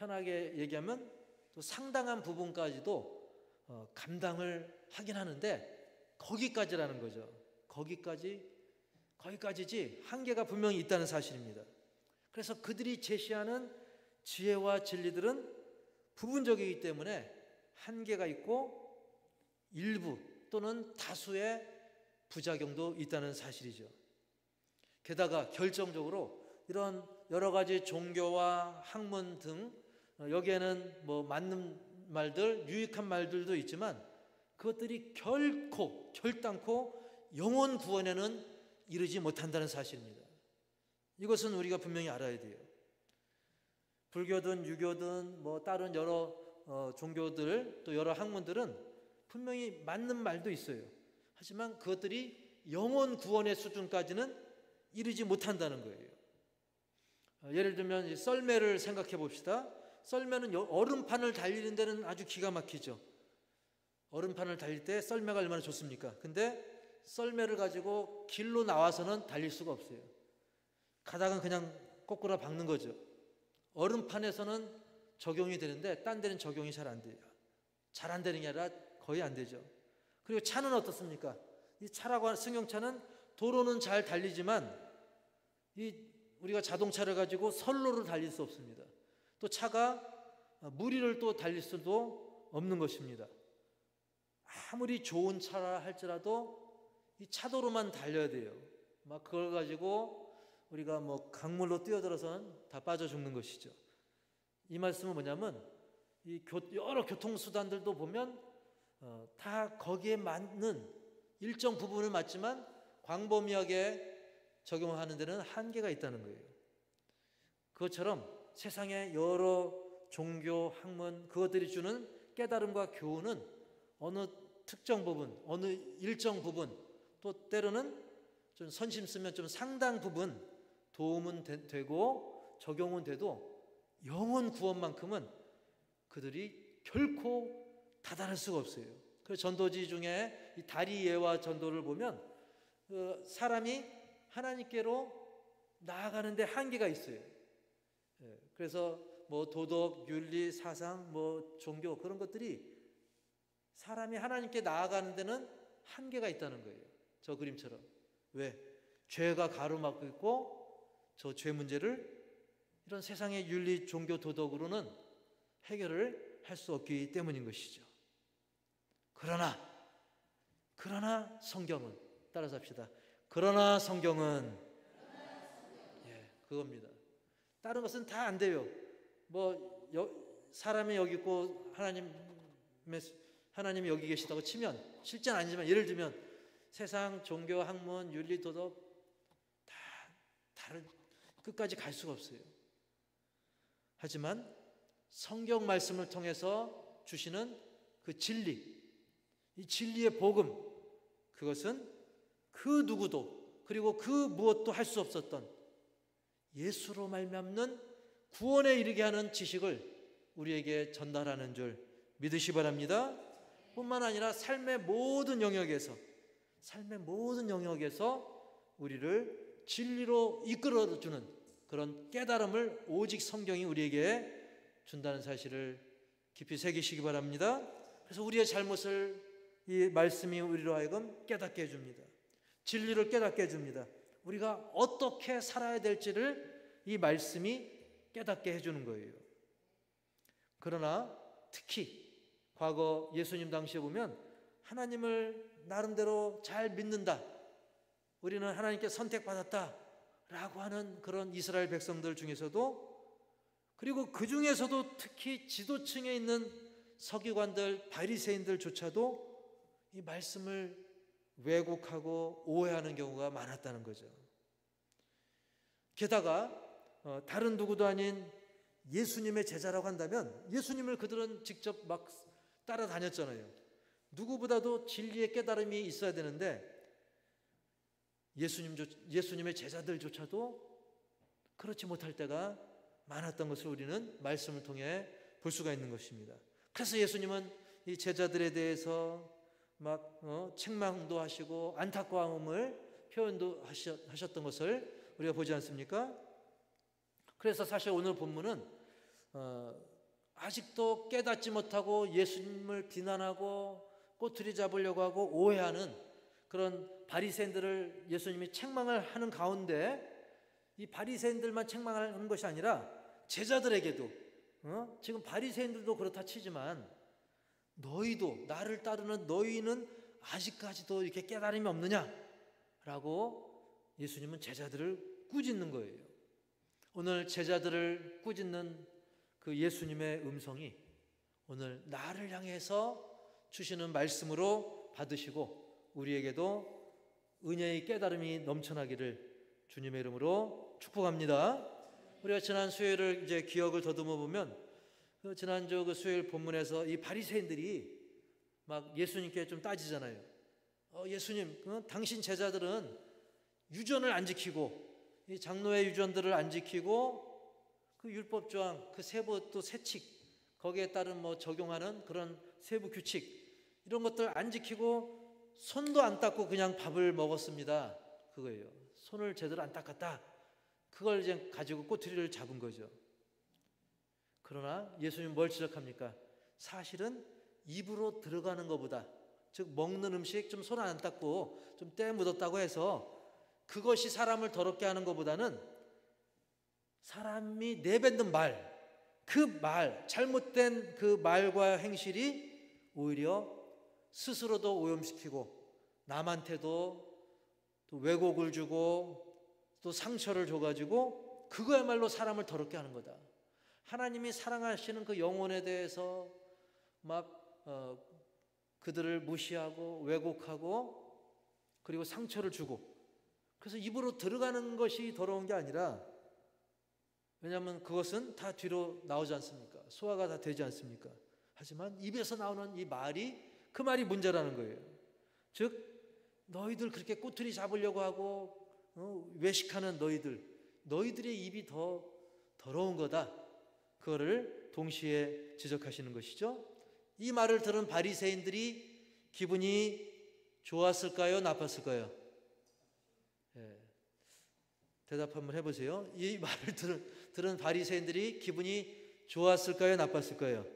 편하게 얘기하면 또 상당한 부분까지도 감당을 하긴 하는데 거기까지라는 거죠. 거기까지지 한계가 분명히 있다는 사실입니다. 그래서 그들이 제시하는 지혜와 진리들은 부분적이기 때문에 한계가 있고 일부 또는 다수의 부작용도 있다는 사실이죠. 게다가 결정적으로 이런 여러 가지 종교와 학문 등 여기에는 뭐 맞는 말들, 유익한 말들도 있지만 그것들이 결단코 영혼 구원에는 이르지 못한다는 사실입니다. 이것은 우리가 분명히 알아야 돼요. 불교든 유교든 뭐 다른 여러 종교들 또 여러 학문들은 분명히 맞는 말도 있어요. 하지만 그것들이 영혼 구원의 수준까지는 이르지 못한다는 거예요. 예를 들면 썰매를 생각해 봅시다. 썰매는 얼음판을 달리는 데는 아주 기가 막히죠. 얼음판을 달릴 때 썰매가 얼마나 좋습니까? 근데 썰매를 가지고 길로 나와서는 달릴 수가 없어요. 가다가 그냥 거꾸로 박는 거죠. 얼음판에서는 적용이 되는데 딴 데는 적용이 잘 안 돼요. 잘 안 되는 게 아니라 거의 안 되죠. 그리고 차는 어떻습니까? 이 차라고 하는 승용차는 도로는 잘 달리지만 우리가 자동차를 가지고 선로를 달릴 수 없습니다. 또 차가 무리를 또 달릴 수도 없는 것입니다. 아무리 좋은 차라 할지라도 이 차도로만 달려야 돼요. 막 그걸 가지고 우리가 뭐 강물로 뛰어들어서는 다 빠져 죽는 것이죠. 이 말씀은 뭐냐면 이 여러 교통수단들도 보면 다 거기에 맞는 일정 부분을 맞지만 광범위하게 적용하는 데는 한계가 있다는 거예요. 그것처럼 세상의 여러 종교, 학문 그것들이 주는 깨달음과 교훈은 어느 특정 부분, 어느 일정 부분 또 때로는 좀 선심 쓰면 좀 상당 부분 도움은 되고 적용은 돼도 영혼 구원만큼은 그들이 결코 다다를 수가 없어요. 그래서 전도지 중에 이 다리 예와 전도를 보면 사람이 하나님께로 나아가는데 한계가 있어요. 그래서 뭐 도덕, 윤리, 사상, 뭐 종교 그런 것들이 사람이 하나님께 나아가는 데는 한계가 있다는 거예요. 저 그림처럼. 왜? 죄가 가로막고 있고 저 죄 문제를 이런 세상의 윤리, 종교, 도덕으로는 해결을 할 수 없기 때문인 것이죠. 그러나 성경은 따라서 합시다. 그러나 성경은 그겁니다. 다른 것은 다 안 돼요. 뭐 사람이 여기 있고 하나님이 여기 계시다고 치면 실제는 아니지만 예를 들면 세상 종교, 학문, 윤리, 도덕 다 다른 끝까지 갈 수가 없어요. 하지만 성경 말씀을 통해서 주시는 그 진리, 이 진리의 복음, 그것은 그 누구도 그리고 그 무엇도 할 수 없었던 예수로 말미암는 구원에 이르게 하는 지식을 우리에게 전달하는 줄 믿으시 바랍니다. 뿐만 아니라 삶의 모든 영역에서 우리를 진리로 이끌어주는 그런 깨달음을 오직 성경이 우리에게 준다는 사실을 깊이 새기시기 바랍니다. 그래서 우리의 잘못을 이 말씀이 우리로 하여금 깨닫게 해줍니다. 진리를 깨닫게 해줍니다. 우리가 어떻게 살아야 될지를 이 말씀이 깨닫게 해주는 거예요. 그러나 특히 과거 예수님 당시에 보면 하나님을 나름대로 잘 믿는다, 우리는 하나님께 선택받았다 라고 하는 그런 이스라엘 백성들 중에서도, 그리고 그 중에서도 특히 지도층에 있는 서기관들, 바리새인들조차도 이 말씀을 왜곡하고 오해하는 경우가 많았다는 거죠. 게다가 다른 누구도 아닌 예수님의 제자라고 한다면 예수님을 그들은 직접 막 따라다녔잖아요. 누구보다도 진리의 깨달음이 있어야 되는데 예수님의 제자들조차도 그렇지 못할 때가 많았던 것을 우리는 말씀을 통해 볼 수가 있는 것입니다. 그래서 예수님은 이 제자들에 대해서 막 책망도 하시고 안타까움을 표현도 하셨던 것을 우리가 보지 않습니까? 그래서 사실 오늘 본문은 아직도 깨닫지 못하고 예수님을 비난하고 꼬투리 잡으려고 하고 오해하는 그런 바리새인들을 예수님이 책망을 하는 가운데, 이 바리새인들만 책망하는 것이 아니라 제자들에게도, 지금 바리새인들도 그렇다 치지만 너희도, 나를 따르는 너희는 아직까지도 이렇게 깨달음이 없느냐라고 예수님은 제자들을 꾸짖는 거예요. 오늘 제자들을 꾸짖는 그 예수님의 음성이 오늘 나를 향해서 주시는 말씀으로 받으시고 우리에게도 은혜의 깨달음이 넘쳐나기를 주님의 이름으로 축복합니다. 우리가 지난 수요일을 이제 기억을 더듬어 보면 지난주 그 수요일 본문에서 이 바리새인들이 막 예수님께 좀 따지잖아요. 예수님, 당신 제자들은 유전을 안 지키고, 이 장로의 유전들을 안 지키고, 그 율법 조항, 그 세부 또 세칙, 거기에 따른 뭐 적용하는 그런 세부 규칙, 이런 것들 안 지키고 손도 안 닦고 그냥 밥을 먹었습니다. 그거예요. 손을 제대로 안 닦았다. 그걸 이제 가지고 꼬투리를 잡은 거죠. 그러나 예수님 뭘 지적합니까? 사실은 입으로 들어가는 것보다, 즉 먹는 음식 좀 손 안 닦고 좀 때 묻었다고 해서 그것이 사람을 더럽게 하는 것보다는 사람이 내뱉는 말, 그 말, 잘못된 그 말과 행실이 오히려 스스로도 오염시키고 남한테도 또 왜곡을 주고 또 상처를 줘가지고 그거야말로 사람을 더럽게 하는 거다. 하나님이 사랑하시는 그 영혼에 대해서 막 그들을 무시하고 왜곡하고 그리고 상처를 주고, 그래서 입으로 들어가는 것이 더러운 게 아니라, 왜냐하면 그것은 다 뒤로 나오지 않습니까? 소화가 다 되지 않습니까? 하지만 입에서 나오는 이 말이, 그 말이 문제라는 거예요. 즉 너희들 그렇게 꼬투리 잡으려고 하고 외식하는 너희들의 입이 더 더러운 거다. 그거를 동시에 지적하시는 것이죠. 이 말을 들은 바리새인들이 기분이 좋았을까요? 나빴을까요? 대답 한번 해보세요. 이 말을 들은 바리새인들이 기분이 좋았을까요? 나빴을까요?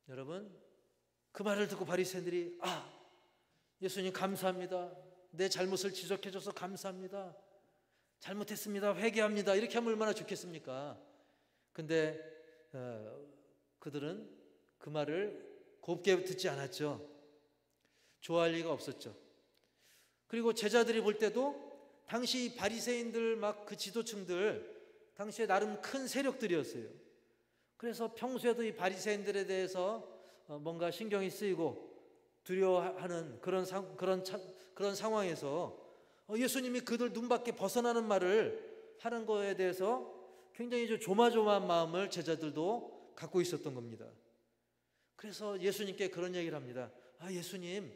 여러분, 그 말을 듣고 바리새인들이 예수님 감사합니다. 내 잘못을 지적해 줘서 감사합니다. 잘못했습니다. 회개합니다. 이렇게 하면 얼마나 좋겠습니까? 근데 그들은 그 말을 곱게 듣지 않았죠. 좋아할 리가 없었죠. 그리고 제자들이 볼 때도 당시 바리새인들 막 그 지도층들 당시에 나름 큰 세력들이었어요. 그래서 평소에도 이 바리새인들에 대해서 뭔가 신경이 쓰이고 두려워하는 그런 상황에서 예수님이 그들 눈밖에 벗어나는 말을 하는 거에 대해서 굉장히 조마조마한 마음을 제자들도 갖고 있었던 겁니다. 그래서 예수님께 그런 얘기를 합니다. 예수님,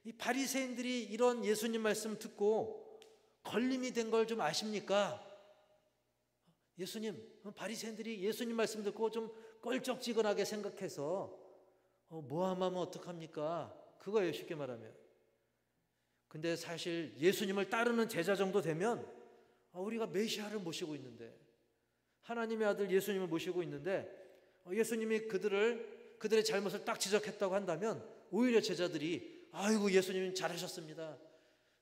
이 바리새인들이 이런 예수님 말씀 듣고 걸림이 된 걸 좀 아십니까? 예수님, 바리새인들이 예수님 말씀 듣고 좀 껄쩍지근하게 생각해서 모함하면 어떡합니까? 그거예요, 쉽게 말하면. 근데 사실 예수님을 따르는 제자 정도 되면 우리가 메시아를 모시고 있는데, 하나님의 아들 예수님을 모시고 있는데 예수님이 그들의 잘못을 딱 지적했다고 한다면 오히려 제자들이 아이고 예수님 잘하셨습니다.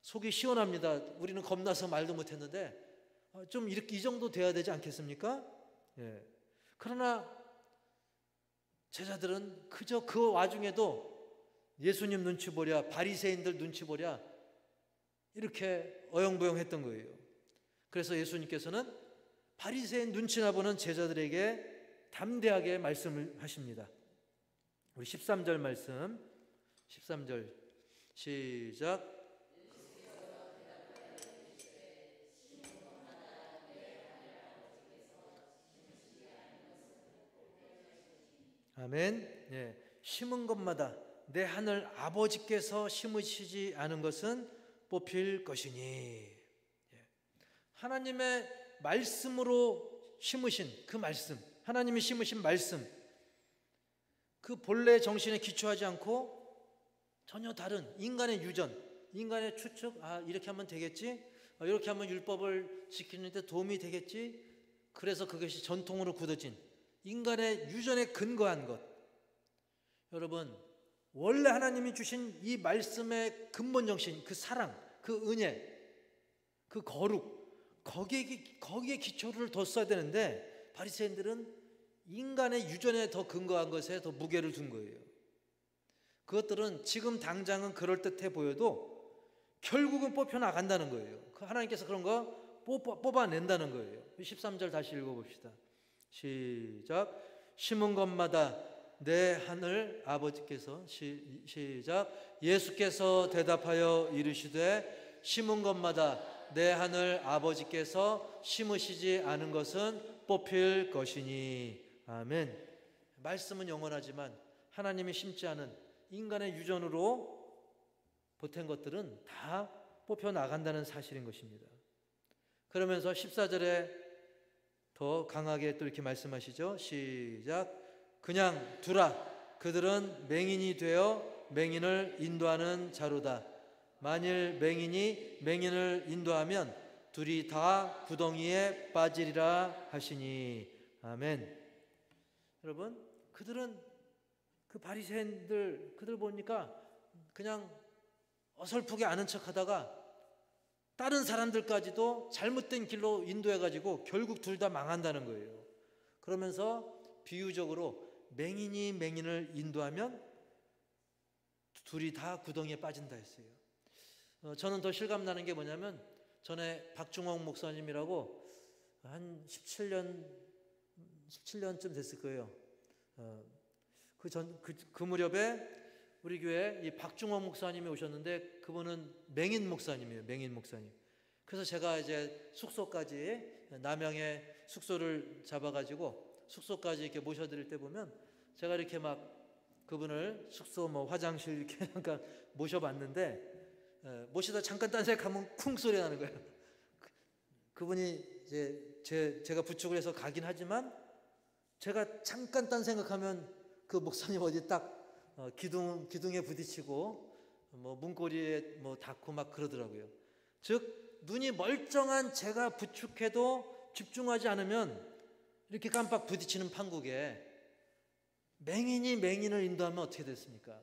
속이 시원합니다. 우리는 겁나서 말도 못했는데 좀 이렇게 이 정도 돼야 되지 않겠습니까? 그러나 제자들은 그저 그 와중에도 예수님 눈치 보랴, 바리새인들 눈치 보랴 이렇게 어영부영했던 거예요. 그래서 예수님께서는 바리새인 눈치나 보는 제자들에게 담대하게 말씀을 하십니다. 우리 13절 말씀, 13절 시작. 아멘. 심은 것마다 내 하늘 아버지께서 심으시지 않은 것은 뽑힐 것이니. 하나님의 말씀으로 심으신 그 말씀, 하나님이 심으신 말씀, 그 본래 정신에 기초하지 않고 전혀 다른 인간의 유전, 인간의 추측, 이렇게 하면 되겠지, 이렇게 하면 율법을 지키는 데 도움이 되겠지, 그래서 그것이 전통으로 굳어진 인간의 유전에 근거한 것. 여러분, 원래 하나님이 주신 이 말씀의 근본 정신, 그 사랑, 그 은혜, 그 거룩, 거기에 기초를 뒀어야 되는데 바리새인들은 인간의 유전에 더 근거한 것에 더 무게를 둔 거예요. 그것들은 지금 당장은 그럴듯해 보여도 결국은 뽑혀 나간다는 거예요. 하나님께서 그런 거 뽑아낸다는 거예요. 13절 다시 읽어봅시다. 시작. 심은 것마다 내 하늘 아버지께서 시작. 예수께서 대답하여 이르시되 심은 것마다 내 하늘 아버지께서 심으시지 않은 것은 뽑힐 것이니. 아멘. 말씀은 영원하지만 하나님이 심지 않은 인간의 유전으로 보탠 것들은 다 뽑혀 나간다는 사실인 것입니다. 그러면서 14절에 더 강하게 또 이렇게 말씀하시죠. 시작. 그냥 두라. 그들은 맹인이 되어 맹인을 인도하는 자로다. 만일 맹인이 맹인을 인도하면 둘이 다 구덩이에 빠지리라 하시니. 아멘. 여러분, 그들은 그 바리새인들 그들 보니까 그냥 어설프게 아는 척하다가 다른 사람들까지도 잘못된 길로 인도해가지고 결국 둘 다 망한다는 거예요. 그러면서 비유적으로 맹인이 맹인을 인도하면 둘이 다 구덩이에 빠진다 했어요. 저는 더 실감나는 게 뭐냐면 전에 박중홍 목사님이라고 한 17년쯤 됐을 거예요. 그 무렵에 우리 교회 이 박중호 목사님이 오셨는데 그분은 맹인 목사님이에요. 맹인 목사님. 그래서 제가 이제 숙소까지 남양에 숙소를 잡아가지고 숙소까지 이렇게 모셔드릴 때 보면 제가 이렇게 막 그분을 숙소 뭐 화장실 이렇게 잠깐 모셔봤는데 모시다 잠깐 딴 생각하면 쿵 소리 나는 거예요. 그분이 이제 제가 부축을 해서 가긴 하지만 제가 잠깐 딴 생각하면 그 목사님 어디 딱 기둥에 부딪히고 뭐 문고리에 뭐 닿고 막 그러더라고요. 즉 눈이 멀쩡한 제가 부축해도 집중하지 않으면 이렇게 깜빡 부딪히는 판국에 맹인이 맹인을 인도하면 어떻게 됐습니까?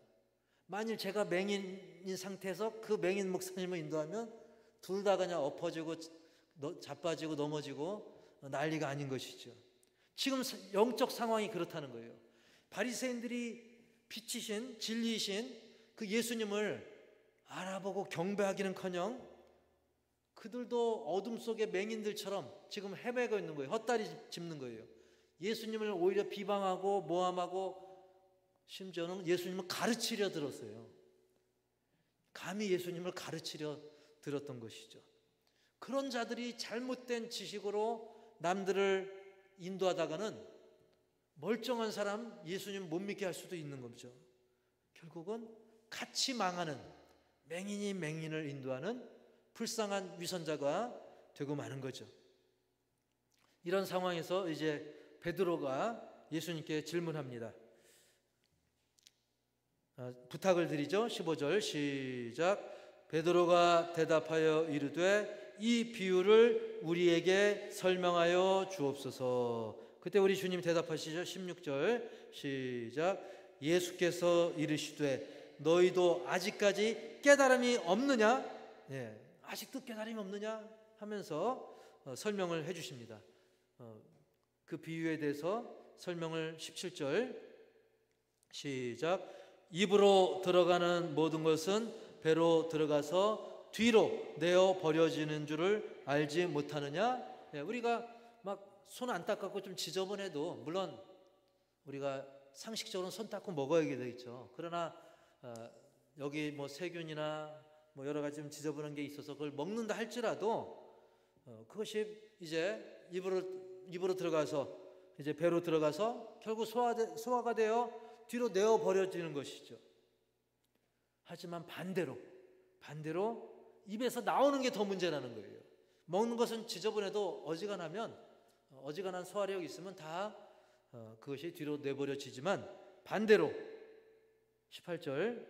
만일 제가 맹인인 상태에서 그 맹인 목사님을 인도하면 둘 다 그냥 엎어지고 자빠지고 넘어지고 난리가 아닌 것이죠. 지금 영적 상황이 그렇다는 거예요. 바리새인들이 빛이신 진리이신 그 예수님을 알아보고 경배하기는커녕 그들도 어둠 속의 맹인들처럼 지금 헤매고 있는 거예요. 헛다리 짚는 거예요. 예수님을 오히려 비방하고 모함하고 심지어는 예수님을 가르치려 들었어요. 감히 예수님을 가르치려 들었던 것이죠. 그런 자들이 잘못된 지식으로 남들을 인도하다가는 멀쩡한 사람 예수님 못 믿게 할 수도 있는 거죠. 결국은 같이 망하는 맹인이 맹인을 인도하는 불쌍한 위선자가 되고 마는 거죠. 이런 상황에서 이제 베드로가 예수님께 질문합니다. 부탁을 드리죠. 15절 시작. 베드로가 대답하여 이르되 이 비유를 우리에게 설명하여 주옵소서. 그때 우리 주님 대답하시죠. 16절 시작. 예수께서 이르시되 너희도 아직까지 깨달음이 없느냐? 아직도 깨달음이 없느냐? 하면서 설명을 해주십니다. 그 비유에 대해서 설명을 17절 시작. 입으로 들어가는 모든 것은 배로 들어가서 뒤로 내어 버려지는 줄을 알지 못하느냐? 우리가 막 손 안 닦았고 좀 지저분해도 물론 우리가 상식적으로는 손 닦고 먹어야 되겠죠. 그러나 여기 뭐 세균이나 뭐 여러 가지 좀 지저분한 게 있어서 그걸 먹는다 할지라도 그것이 이제 입으로 들어가서 이제 배로 들어가서 결국 소화가 되어 뒤로 내어 버려지는 것이죠. 하지만 반대로 입에서 나오는 게 더 문제라는 거예요. 먹는 것은 지저분해도 어지간한 소화력이 있으면 다 그것이 뒤로 내버려지지만 반대로 18절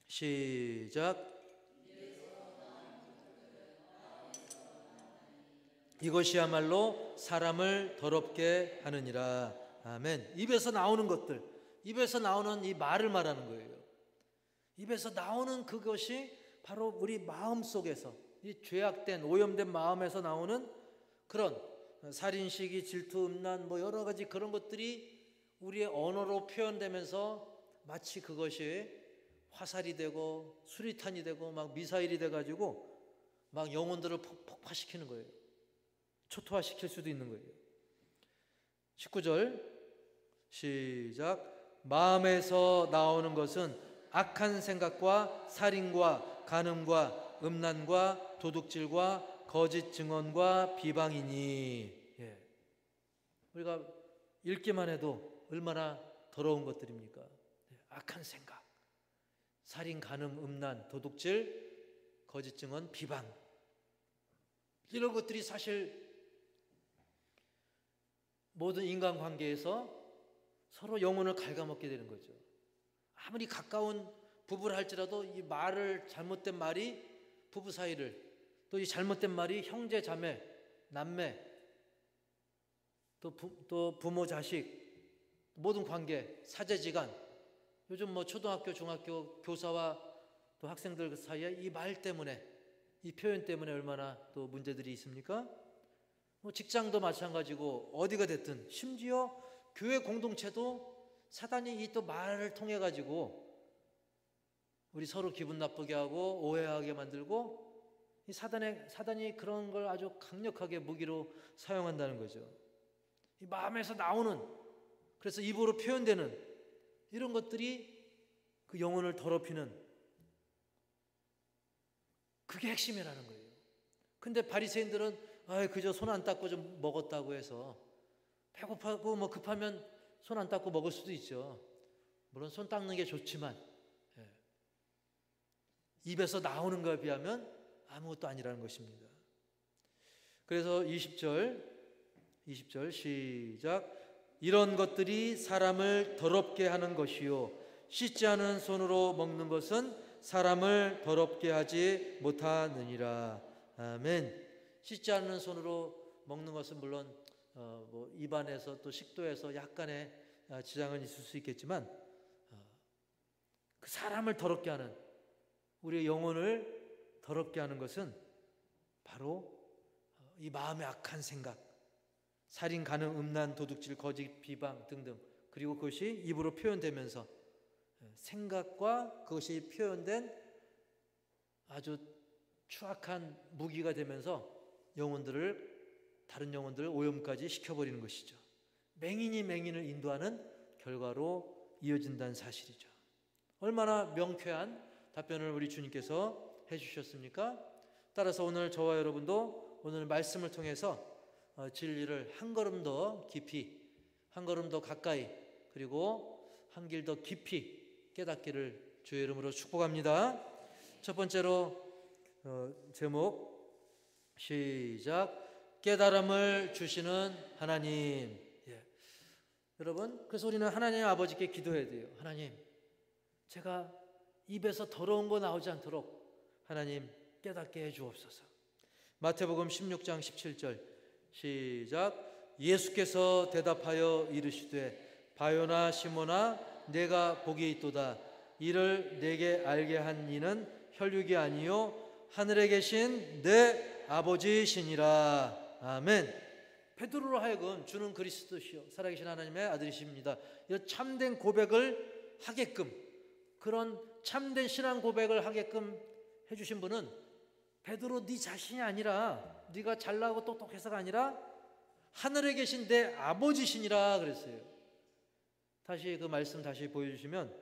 시작. 이것이야말로 사람을 더럽게 하느니라. 아멘. 입에서 나오는 것들, 입에서 나오는 이 말을 말하는 거예요. 입에서 나오는 그것이 바로 우리 마음 속에서, 이 죄악된 오염된 마음에서 나오는 그런 살인, 시기, 질투, 음란 뭐 여러 가지 그런 것들이 우리의 언어로 표현되면서 마치 그것이 화살이 되고 수리탄이 되고 막 미사일이 돼가지고 막 영혼들을 폭파시키는 거예요. 초토화시킬 수도 있는 거예요. 19절 시작. 마음에서 나오는 것은 악한 생각과 살인과 간음과 음란과 도둑질과 거짓 증언과 비방이니. 예. 우리가 읽기만 해도 얼마나 더러운 것들입니까? 악한 생각, 살인, 간음, 음란, 도둑질, 거짓 증언, 비방, 이런 것들이 사실 모든 인간관계에서 서로 영혼을 갉아먹게 되는 거죠. 아무리 가까운 부부를 할지라도 이 말을, 잘못된 말이 부부 사이를, 또 이 잘못된 말이 형제, 자매, 남매, 또 부모, 자식, 모든 관계, 사제지간, 요즘 뭐 초등학교, 중학교 교사와 또 학생들 사이에 이 말 때문에, 이 표현 때문에 얼마나 또 문제들이 있습니까? 뭐 직장도 마찬가지고 어디가 됐든, 심지어 교회 공동체도 사단이 이 또 말을 통해 가지고 우리 서로 기분 나쁘게 하고 오해하게 만들고, 이 사단이 그런 걸 아주 강력하게 무기로 사용한다는 거죠. 이 마음에서 나오는, 그래서 입으로 표현되는 이런 것들이 그 영혼을 더럽히는, 그게 핵심이라는 거예요. 근데 바리새인들은 그저 손 안 닦고 좀 먹었다고 해서, 배고파고 뭐 급하면 손 안 닦고 먹을 수도 있죠. 물론 손 닦는 게 좋지만 입에서 나오는 것에 비하면 아무것도 아니라는 것입니다. 그래서 20절 시작. 이런 것들이 사람을 더럽게 하는 것이요 씻지 않은 손으로 먹는 것은 사람을 더럽게 하지 못하느니라. 아멘. 씻지 않은 손으로 먹는 것은 물론 뭐 입안에서 또 식도에서 약간의 지장은 있을 수 있겠지만, 그 사람을 더럽게 하는, 우리의 영혼을 더럽게 하는 것은 바로 이 마음의 악한 생각, 살인, 간음, 음란, 도둑질, 거짓, 비방 등등, 그리고 그것이 입으로 표현되면서 생각과 그것이 표현된 아주 추악한 무기가 되면서 다른 영혼들을 오염까지 시켜버리는 것이죠. 맹인이 맹인을 인도하는 결과로 이어진다는 사실이죠. 얼마나 명쾌한 답변을 우리 주님께서 해주셨습니까? 따라서 오늘 저와 여러분도 오늘 말씀을 통해서 진리를 한 걸음 더 깊이, 한 걸음 더 가까이, 그리고 한 길 더 깊이 깨닫기를 주의 이름으로 축복합니다. 첫 번째로 제목 시작. 깨달음을 주시는 하나님. 여러분, 그래서 우리는 하나님 아버지께 기도해야 돼요. 하나님, 제가 입에서 더러운 거 나오지 않도록 하나님 깨닫게 해 주옵소서. 마태복음 16장 17절 시작. 예수께서 대답하여 이르시되 바요나 시몬아 내가 복이 있도다. 이를 내게 알게 한 이는 혈육이 아니요 하늘에 계신 내 아버지시니라. 아멘. 베드로로 하여금 주는 그리스도시요 살아계신 하나님의 아들이십니다. 이 참된 고백을 하게끔, 그런 참된 신앙 고백을 하게끔 해주신 분은 베드로 네 자신이 아니라, 네가 잘나고 똑똑해서가 아니라 하늘에 계신 내 아버지시니라 그랬어요. 다시 그 말씀 다시 보여주시면,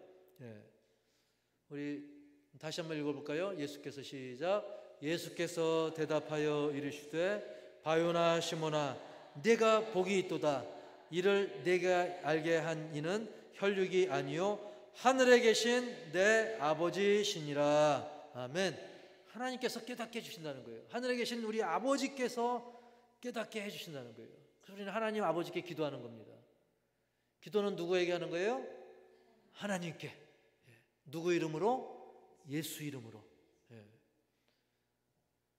우리 다시 한번 읽어볼까요? 예수께서 시작. 예수께서 대답하여 이르시되 바요나 시몬아 네가 복이 있도다. 이를 내가 알게 한 이는 혈육이 아니요 하늘에 계신 내 아버지시니라. 아멘. 하나님께서 깨닫게 해주신다는 거예요. 하늘에 계신 우리 아버지께서 깨닫게 해주신다는 거예요. 그래서 우리는 하나님 아버지께 기도하는 겁니다. 기도는 누구에게 하는 거예요? 하나님께. 누구 이름으로? 예수 이름으로.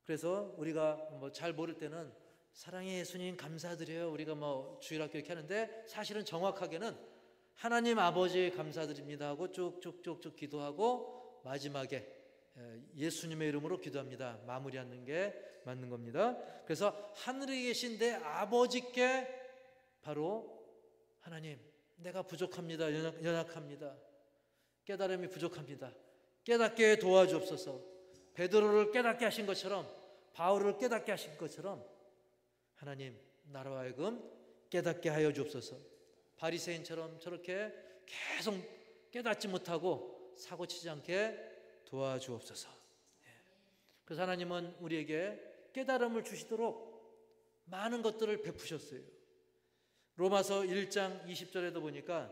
그래서 우리가 뭐 잘 모를 때는 사랑의 예수님 감사드려요. 우리가 뭐 주일학교 이렇게 하는데 사실은 정확하게는 하나님 아버지 감사드립니다 하고 쭉쭉쭉쭉 기도하고 마지막에 예수님의 이름으로 기도합니다. 마무리하는 게 맞는 겁니다. 그래서 하늘에 계신 내 아버지께 바로 하나님, 내가 부족합니다. 연약합니다. 깨달음이 부족합니다. 깨닫게 도와주옵소서. 베드로를 깨닫게 하신 것처럼, 바울을 깨닫게 하신 것처럼 하나님, 나로 하여금 깨닫게 하여 주옵소서. 바리새인처럼 저렇게 계속 깨닫지 못하고 사고치지 않게 도와주옵소서. 그래서 하나님은 우리에게 깨달음을 주시도록 많은 것들을 베푸셨어요. 로마서 1장 20절에도 보니까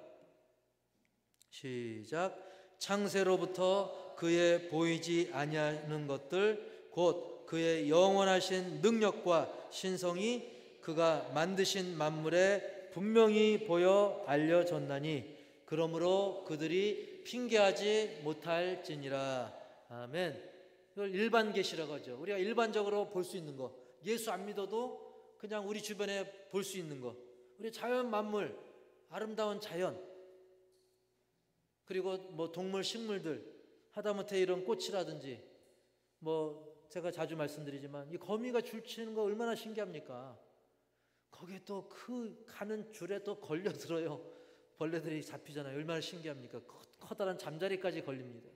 시작, 창세로부터 그의 보이지 아니하는 것들 곧 그의 영원하신 능력과 신성이 그가 만드신 만물에 분명히 보여 알려졌나니 그러므로 그들이 핑계하지 못할지니라. 아멘. 이걸 일반 계시라고 하죠. 우리가 일반적으로 볼 수 있는 거, 예수 안 믿어도 그냥 우리 주변에 볼 수 있는 거, 우리 자연 만물, 아름다운 자연, 그리고 뭐 동물, 식물들, 하다못해 이런 꽃이라든지, 뭐 제가 자주 말씀드리지만 이 거미가 줄 치는 거 얼마나 신기합니까? 거기에 또 그 가는 줄에 또 걸려들어요. 벌레들이 잡히잖아요. 얼마나 신기합니까? 커다란 잠자리까지 걸립니다.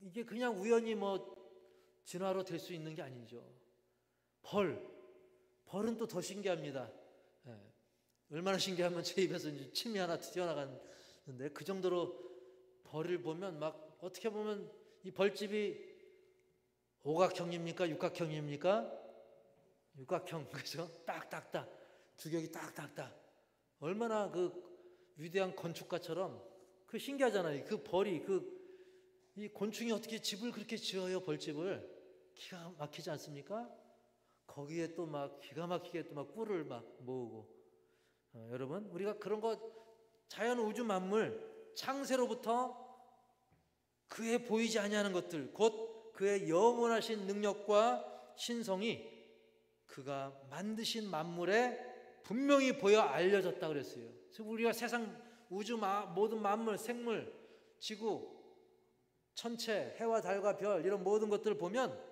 이게 그냥 우연히 뭐 진화로 될 수 있는 게 아니죠. 벌은 또 더 신기합니다. 얼마나 신기하면 제 입에서 이제 침이 하나 튀어나갔는데 그 정도로 벌을 보면 막 어떻게 보면 이 벌집이 오각형입니까? 육각형입니까? 육각형, 그죠? 딱딱딱 주격이 딱딱딱 얼마나 그 위대한 건축가처럼 그 신기하잖아요. 그 벌이 이 곤충이 어떻게 집을 그렇게 지어요? 벌집을 기가 막히지 않습니까? 거기에 또 막 기가 막히게 또 막 꿀을 막 모으고 여러분 우리가 그런 거 자연 우주 만물 창세로부터 그의 보이지 아니하는 것들 곧 그의 영원하신 능력과 신성이 그가 만드신 만물에 분명히 보여 알려졌다 그랬어요. 그래서 우리가 세상 우주 모든 만물, 생물, 지구, 천체, 해와 달과 별 이런 모든 것들을 보면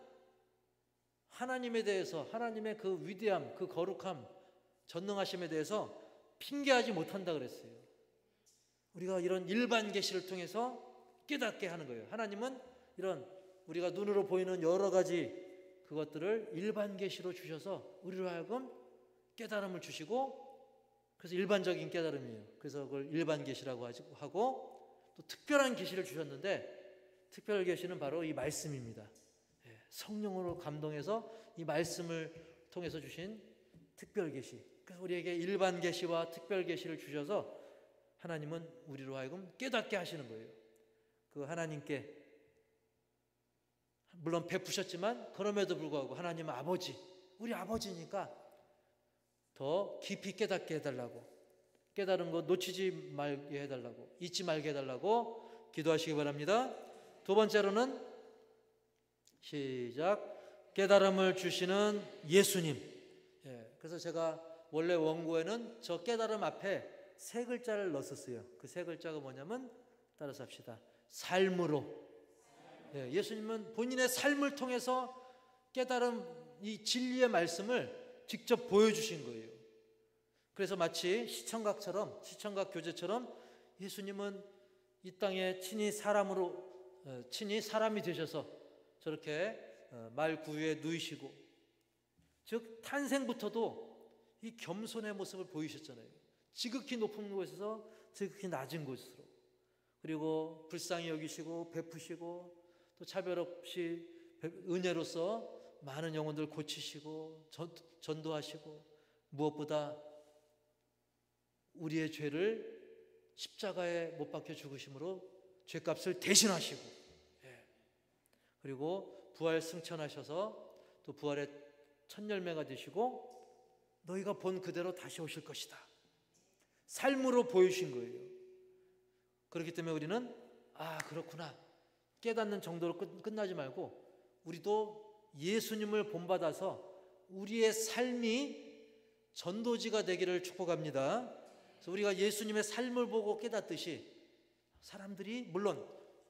하나님에 대해서 하나님의 그 위대함, 그 거룩함, 전능하심에 대해서 핑계하지 못한다 그랬어요. 우리가 이런 일반 계시를 통해서 깨닫게 하는 거예요. 하나님은 이런 우리가 눈으로 보이는 여러 가지 그것들을 일반 계시로 주셔서 우리로 하여금 깨달음을 주시고 그래서 일반적인 깨달음이에요. 그래서 그걸 일반 계시라고 하고 또 특별한 계시를 주셨는데 특별 계시는 바로 이 말씀입니다. 성령으로 감동해서 이 말씀을 통해서 주신 특별 계시. 그래서 우리에게 일반 계시와 특별 계시를 주셔서 하나님은 우리로 하여금 깨닫게 하시는 거예요. 그 하나님께 물론 베푸셨지만 그럼에도 불구하고 하나님은 아버지, 우리 아버지니까 더 깊이 깨닫게 해달라고, 깨달은 거 놓치지 말게 해달라고, 잊지 말게 해달라고 기도하시기 바랍니다. 두 번째로는 시작, 깨달음을 주시는 예수님. 그래서 제가 원래 원고에는 저 깨달음 앞에 세 글자를 넣었어요. 그 세 글자가 뭐냐면 따라서 합시다. 삶으로. 예수님은 본인의 삶을 통해서 깨달음 이 진리의 말씀을 직접 보여주신 거예요. 그래서 마치 시청각 교제처럼 예수님은 이 땅에 친히 사람이 되셔서 저렇게 말 구유에 누이시고 즉 탄생부터도 이 겸손의 모습을 보이셨잖아요. 지극히 높은 곳에서 지극히 낮은 곳으로 그리고 불쌍히 여기시고 베푸시고 또 차별 없이 은혜로서 많은 영혼들 고치시고 전도하시고 무엇보다 우리의 죄를 십자가에 못 박혀 죽으심으로 죄값을 대신하시고 그리고 부활 승천하셔서 또 부활의 첫 열매가 되시고 너희가 본 그대로 다시 오실 것이다. 삶으로 보여주신 거예요. 그렇기 때문에 우리는 그렇구나 깨닫는 정도로 끝나지 말고 우리도 예수님을 본받아서 우리의 삶이 전도지가 되기를 축복합니다. 그래서 우리가 예수님의 삶을 보고 깨닫듯이 사람들이, 물론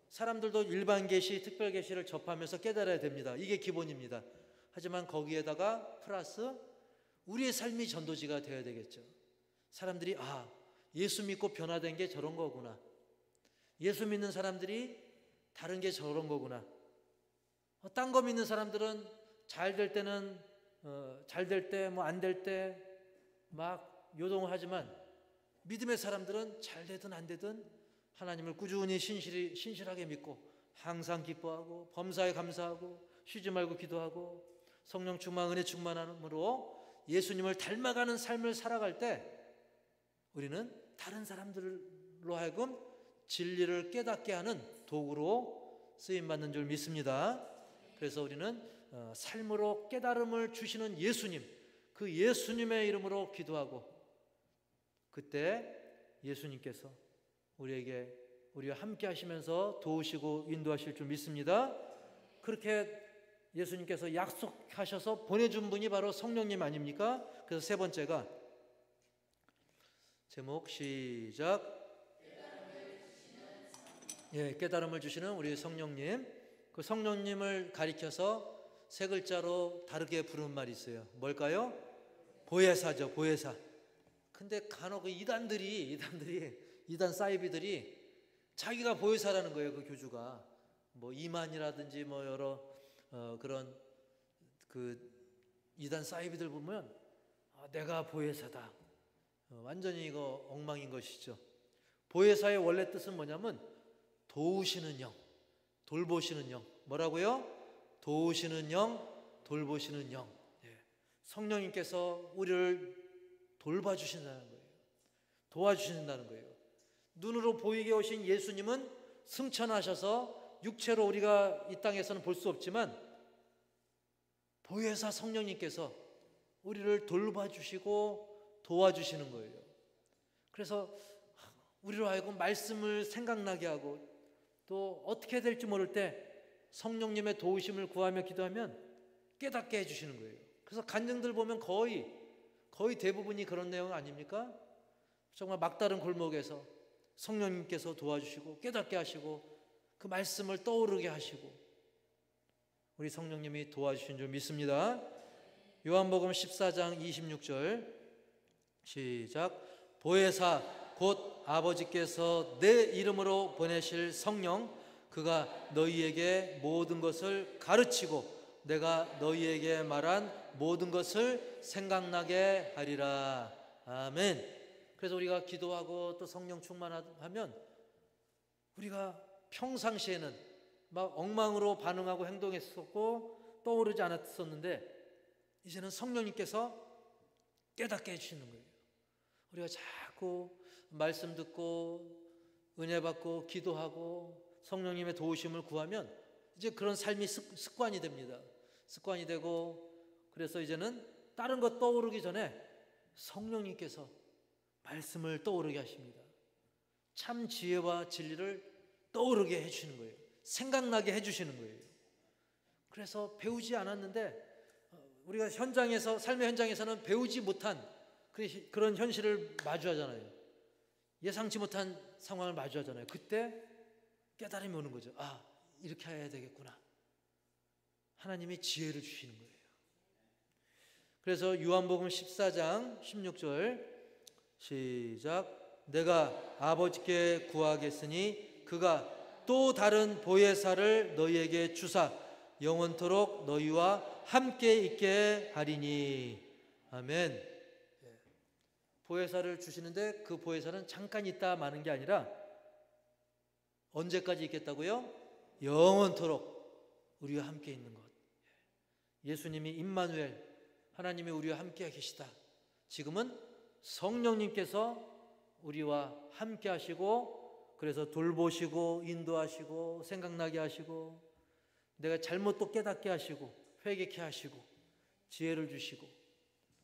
사람들도 일반 계시, 특별 계시를 접하면서 깨달아야 됩니다. 이게 기본입니다. 하지만 거기에다가 플러스 우리의 삶이 전도지가 되어야 되겠죠. 사람들이 예수 믿고 변화된 게 저런 거구나. 예수 믿는 사람들이 다른 게 저런 거구나. 딴 거 믿는 사람들은 잘 될 때는 잘 될 때, 뭐 안 될 때 막 요동을 하지만 믿음의 사람들은 잘 되든 안 되든 하나님을 꾸준히 신실하게 믿고 항상 기뻐하고 범사에 감사하고 쉬지 말고 기도하고 성령 충만, 은혜 충만함으로 예수님을 닮아가는 삶을 살아갈 때 우리는 다른 사람들로 하여금 진리를 깨닫게 하는 도구로 쓰임받는 줄 믿습니다. 그래서 우리는 삶으로 깨달음을 주시는 예수님, 그 예수님의 이름으로 기도하고 그때 예수님께서 우리와 함께 하시면서 도우시고 인도하실 줄 믿습니다. 그렇게 예수님께서 약속하셔서 보내준 분이 바로 성령님 아닙니까? 그래서 세 번째가 제목 시작. 깨달음을 주시는 우리 성령님. 그 성령님을 가리켜서 세 글자로 다르게 부르는 말이 있어요. 뭘까요? 보혜사죠, 보혜사. 근데 간혹 이단 사이비들이 자기가 보혜사라는 거예요. 그 교주가 뭐 이만이라든지 뭐 여러 그런 그 이단 사이비들 보면 내가 보혜사다. 완전히 이거 엉망인 것이죠. 보혜사의 원래 뜻은 뭐냐면 도우시는 영, 돌보시는 영. 뭐라고요? 도우시는 영, 돌보시는 영. 성령님께서 우리를 돌봐주신다는 거예요. 도와주신다는 거예요. 눈으로 보이게 오신 예수님은 승천하셔서 육체로 우리가 이 땅에서는 볼 수 없지만 보혜사 성령님께서 우리를 돌봐주시고 도와주시는 거예요. 그래서 우리로 하여금 말씀을 생각나게 하고 또 어떻게 될지 모를 때 성령님의 도우심을 구하며 기도하면 깨닫게 해주시는 거예요. 그래서 간증들 보면 거의 대부분이 그런 내용 아닙니까? 정말 막다른 골목에서 성령님께서 도와주시고 깨닫게 하시고 그 말씀을 떠오르게 하시고 우리 성령님이 도와주신 줄 믿습니다. 요한복음 14장 26절 시작. 보혜사 곧 아버지께서 내 이름으로 보내실 성령 그가 너희에게 모든 것을 가르치고 내가 너희에게 말한 모든 것을 생각나게 하리라. 아멘. 그래서 우리가 기도하고 또 성령 충만하면 우리가 평상시에는 막 엉망으로 반응하고 행동했었고 떠오르지 않았었는데 이제는 성령님께서 깨닫게 해주시는 거예요. 우리가 자꾸 말씀 듣고 은혜 받고 기도하고 성령님의 도우심을 구하면 이제 그런 삶이 습관이 됩니다. 습관이 되고 그래서 이제는 다른 것 떠오르기 전에 성령님께서 말씀을 떠오르게 하십니다. 참 지혜와 진리를 떠오르게 해주시는 거예요. 생각나게 해주시는 거예요. 그래서 배우지 않았는데 우리가 현장에서 삶의 현장에서는 배우지 못한 그런 현실을 마주하잖아요. 예상치 못한 상황을 마주하잖아요. 그때 깨달음이 오는 거죠. 이렇게 해야 되겠구나. 하나님이 지혜를 주시는 거예요. 그래서 요한복음 14장 16절 시작. 내가 아버지께 구하겠으니 그가 또 다른 보혜사를 너희에게 주사 영원토록 너희와 함께 있게 하리니. 아멘. 보혜사를 주시는데 그 보혜사는 잠깐 있다 마는 게 아니라 언제까지 있겠다고요? 영원토록 우리와 함께 있는 것. 예수님이 임마누엘, 하나님이 우리와 함께 계시다. 지금은 성령님께서 우리와 함께 하시고 그래서 돌보시고 인도하시고 생각나게 하시고 내가 잘못도 깨닫게 하시고 회개케 하시고 지혜를 주시고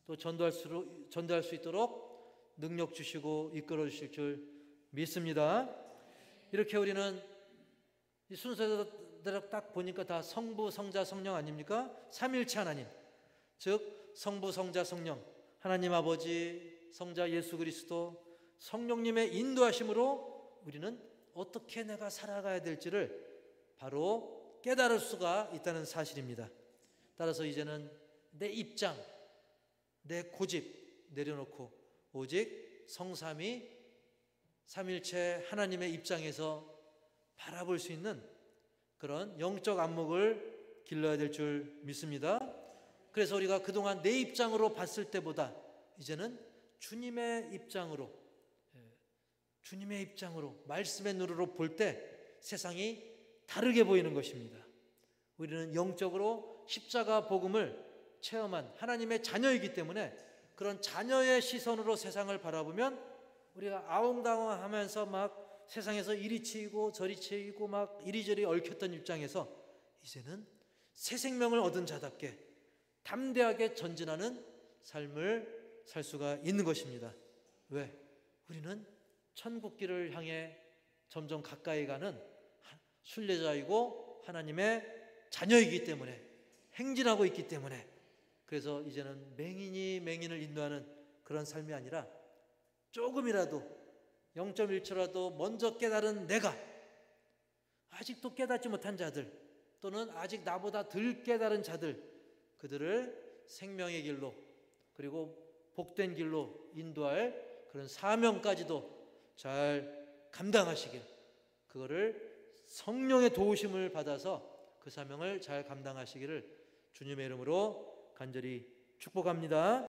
또 전도할 수 있도록 능력 주시고 이끌어 주실 줄 믿습니다. 이렇게 우리는 이 순서대로 딱 보니까 다 성부, 성자, 성령 아닙니까? 삼일체 하나님, 즉 성부, 성자, 성령, 하나님 아버지, 성자 예수 그리스도, 성령님의 인도하심으로 우리는 어떻게 내가 살아가야 될지를 바로 깨달을 수가 있다는 사실입니다. 따라서 이제는 내 입장, 내 고집 내려놓고 오직 성삼위 삼일체 하나님의 입장에서 바라볼 수 있는 그런 영적 안목을 길러야 될 줄 믿습니다. 그래서 우리가 그동안 내 입장으로 봤을 때보다 이제는 주님의 입장으로 말씀의 눈으로 볼 때 세상이 다르게 보이는 것입니다. 우리는 영적으로 십자가 복음을 체험한 하나님의 자녀이기 때문에 그런 자녀의 시선으로 세상을 바라보면 우리가 아웅다웅하면서 막 세상에서 이리 치이고 저리 치이고 막 이리저리 얽혔던 입장에서 이제는 새 생명을 얻은 자답게 담대하게 전진하는 삶을 살 수가 있는 것입니다. 왜? 우리는 천국길을 향해 점점 가까이 가는 순례자이고 하나님의 자녀이기 때문에, 행진하고 있기 때문에, 그래서 이제는 맹인이 맹인을 인도하는 그런 삶이 아니라 조금이라도 0.1초라도 먼저 깨달은 내가, 아직도 깨닫지 못한 자들 또는 아직 나보다 덜 깨달은 자들, 그들을 생명의 길로 그리고 복된 길로 인도할 그런 사명까지도 잘 감당하시길, 그거를 성령의 도우심을 받아서 그 사명을 잘 감당하시기를 주님의 이름으로 간절히 축복합니다.